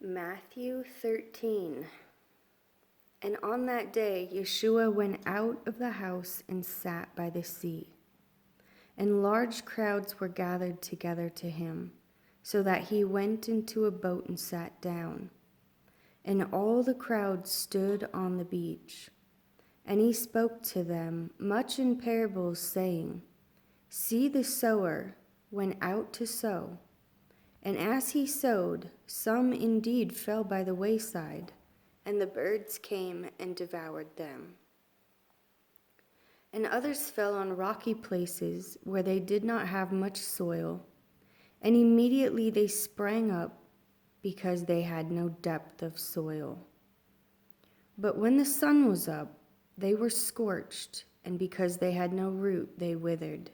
Matthew 13. And on that day Yeshua went out of the house and sat by the sea. And large crowds were gathered together to him, so that he went into a boat and sat down. And all the crowd stood on the beach. And he spoke to them much in parables, saying, See, the sower went out to sow. And as he sowed, some indeed fell by the wayside, and the birds came and devoured them. And others fell on rocky places where they did not have much soil, and immediately they sprang up because they had no depth of soil. But when the sun was up, they were scorched, and because they had no root, they withered.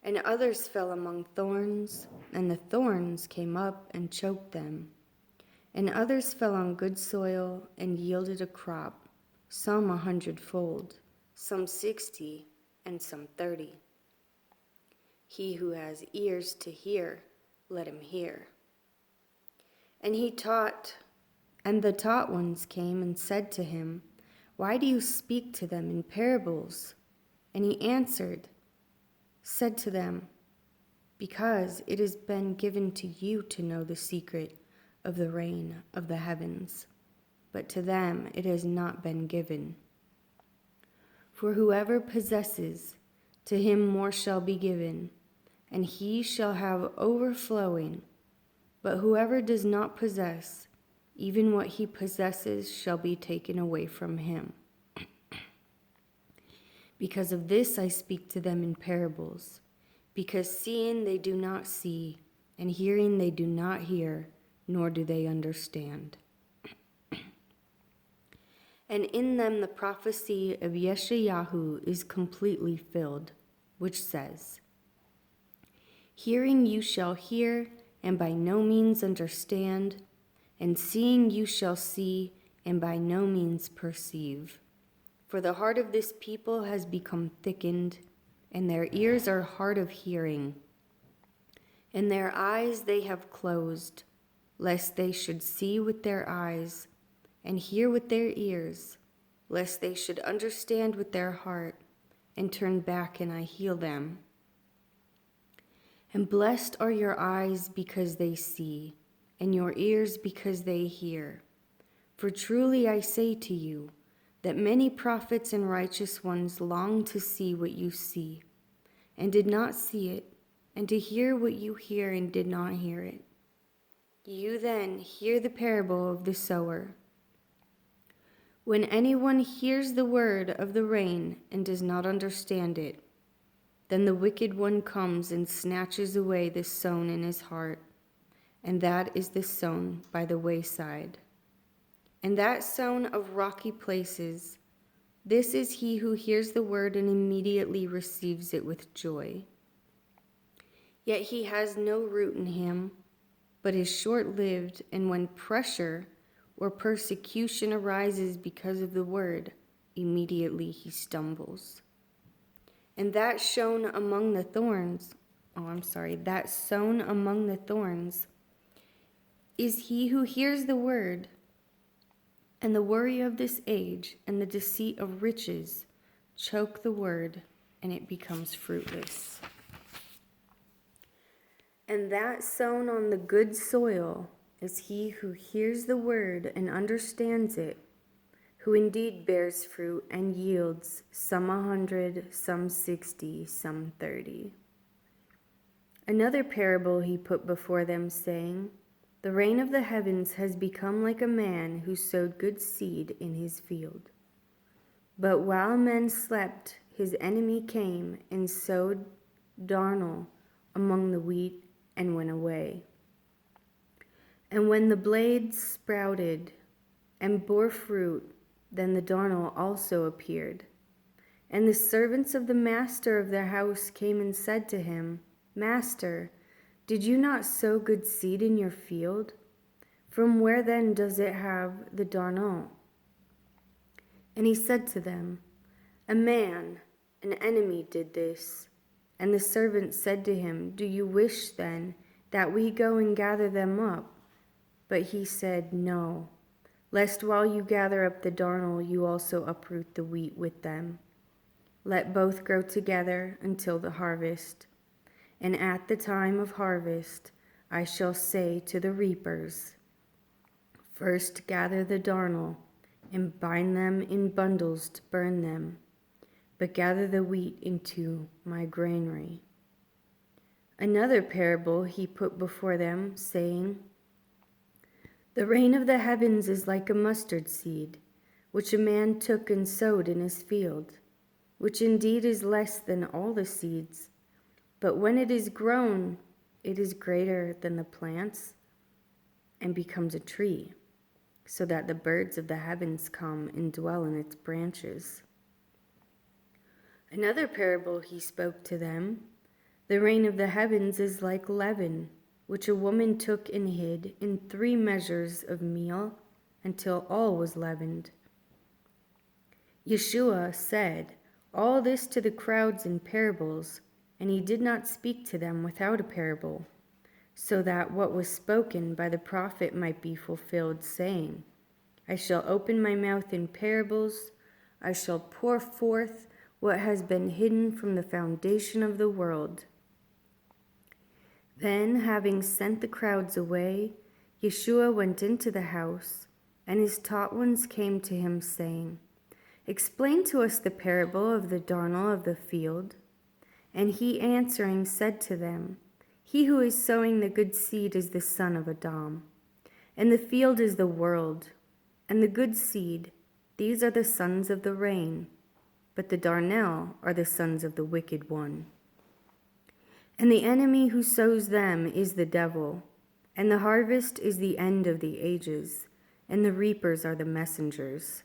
And others fell among thorns, and the thorns came up and choked them. And others fell on good soil and yielded a crop, some 100-fold, some 60, and some 30. He who has ears to hear, let him hear. And he taught, and the taught ones came and said to him, Why do you speak to them in parables? And he answered, said to them, Because it has been given to you to know the secret of the reign of the heavens, but to them it has not been given. For whoever possesses, to him more shall be given, and he shall have overflowing. But whoever does not possess, even what he possesses shall be taken away from him. Because of this I speak to them in parables, because seeing they do not see, and hearing they do not hear, nor do they understand. And in them the prophecy of Yeshayahu is completely filled, which says, Hearing you shall hear, and by no means understand, and seeing you shall see, and by no means perceive. For the heart of this people has become thickened, and their ears are hard of hearing. And their eyes they have closed, lest they should see with their eyes, and hear with their ears, lest they should understand with their heart, and turn back and I heal them. And blessed are your eyes because they see, and your ears because they hear. For truly I say to you, that many prophets and righteous ones longed to see what you see, and did not see it, and to hear what you hear, and did not hear it. You then hear the parable of the sower. When anyone hears the word of the reign and does not understand it, then the wicked one comes and snatches away the sown in his heart, and that is the sown by the wayside. And that sown of rocky places, this is he who hears the word and immediately receives it with joy. Yet he has no root in him, but is short-lived, and when pressure or persecution arises because of the word, immediately he stumbles. And that sown among the thorns is he who hears the word, and the worry of this age and the deceit of riches choke the word, and it becomes fruitless. And that sown on the good soil is he who hears the word and understands it, who indeed bears fruit and yields some 100, some 60, some 30. Another parable he put before them, saying, The reign of the heavens has become like a man who sowed good seed in his field. But while men slept, his enemy came and sowed darnel among the wheat and went away. And when the blades sprouted and bore fruit, then the darnel also appeared. And the servants of the master of the house came and said to him, Master, did you not sow good seed in your field? From where then does it have the darnel? And he said to them, A man, an enemy, did this. And the servant said to him, Do you wish then that we go and gather them up? But he said, "No, lest while you gather up the darnel, you also uproot the wheat with them. Let both grow together until the harvest. And at the time of harvest, I shall say to the reapers, first gather the darnel and bind them in bundles to burn them, but gather the wheat into my granary." Another parable he put before them, saying, "The rain of the heavens is like a mustard seed, which a man took and sowed in his field, which indeed is less than all the seeds. But when it is grown, it is greater than the plants and becomes a tree, so that the birds of the heavens come and dwell in its branches." Another parable he spoke to them, "The rain of the heavens is like leaven, which a woman took and hid in 3 measures of meal until all was leavened." Yeshua said all this to the crowds in parables, and he did not speak to them without a parable, so that what was spoken by the prophet might be fulfilled, saying, "I shall open my mouth in parables, I shall pour forth what has been hidden from the foundation of the world." Then, having sent the crowds away, Yeshua went into the house, and his taught ones came to him, saying, "Explain to us the parable of the darnel of the field." And he answering said to them, "He who is sowing the good seed is the son of Adam, and the field is the world. And the good seed, these are the sons of the rain, but the darnel are the sons of the wicked one. And the enemy who sows them is the devil, and the harvest is the end of the ages, and the reapers are the messengers.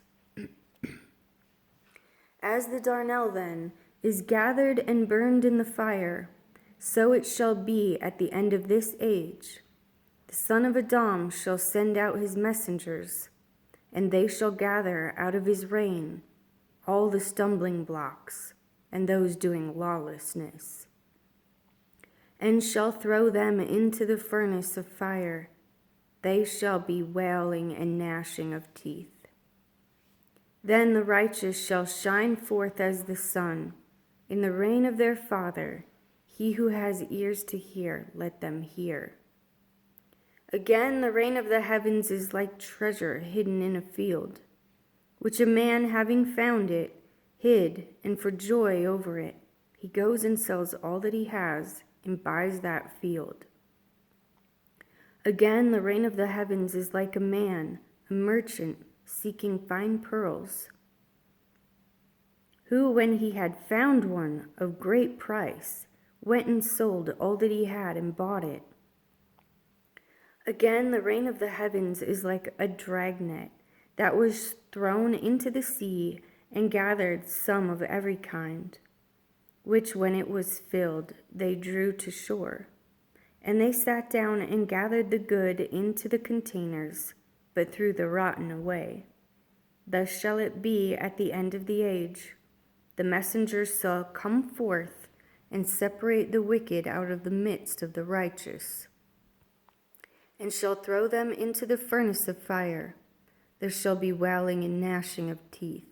As the darnel, then, is gathered and burned in the fire, so it shall be at the end of this age. The Son of Adam shall send out his messengers, and they shall gather out of his reign all the stumbling blocks and those doing lawlessness, and shall throw them into the furnace of fire. They shall be wailing and gnashing of teeth. Then the righteous shall shine forth as the sun in the reign of their Father. He who has ears to hear, let them hear. Again, the reign of the heavens is like treasure hidden in a field, which a man, having found it, hid, and for joy over it, he goes and sells all that he has and buys that field. Again, the reign of the heavens is like a man, a merchant, seeking fine pearls, who, when he had found one of great price, went and sold all that he had and bought it. Again, the reign of the heavens is like a dragnet that was thrown into the sea and gathered some of every kind, which when it was filled, they drew to shore. And they sat down and gathered the good into the containers, but threw the rotten away. Thus shall it be at the end of the age. The messengers shall come forth and separate the wicked out of the midst of the righteous, and shall throw them into the furnace of fire. There shall be wailing and gnashing of teeth.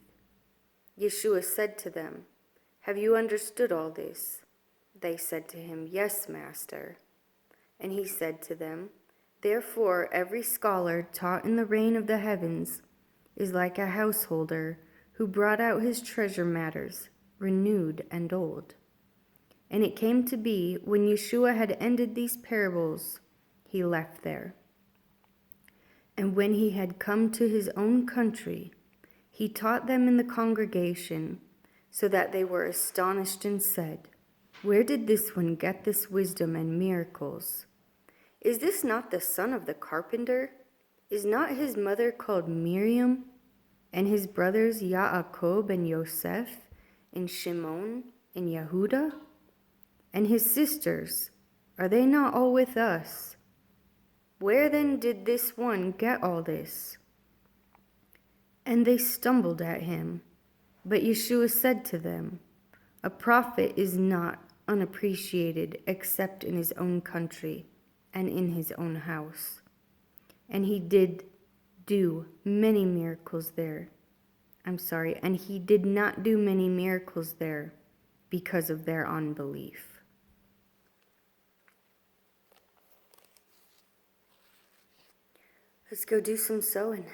Yeshua said to them, "Have you understood all this?" They said to him, "Yes, Master." And he said to them, "Therefore every scholar taught in the reign of the heavens is like a householder who brought out his treasure matters, renewed and old." And it came to be, when Yeshua had ended these parables, he left there. And when he had come to his own country, he taught them in the congregation, so that they were astonished and said, "Where did this one get this wisdom and miracles? Is this not the son of the carpenter? Is not his mother called Miriam? And his brothers Yaakov and Yosef and Shimon and Yehuda? And his sisters, are they not all with us? Where then did this one get all this?" And they stumbled at him. But Yeshua said to them, "A prophet is not unappreciated except in his own country and in his own house." And he did do many miracles there. And he did not do many miracles there because of their unbelief. Let's go do some sewing.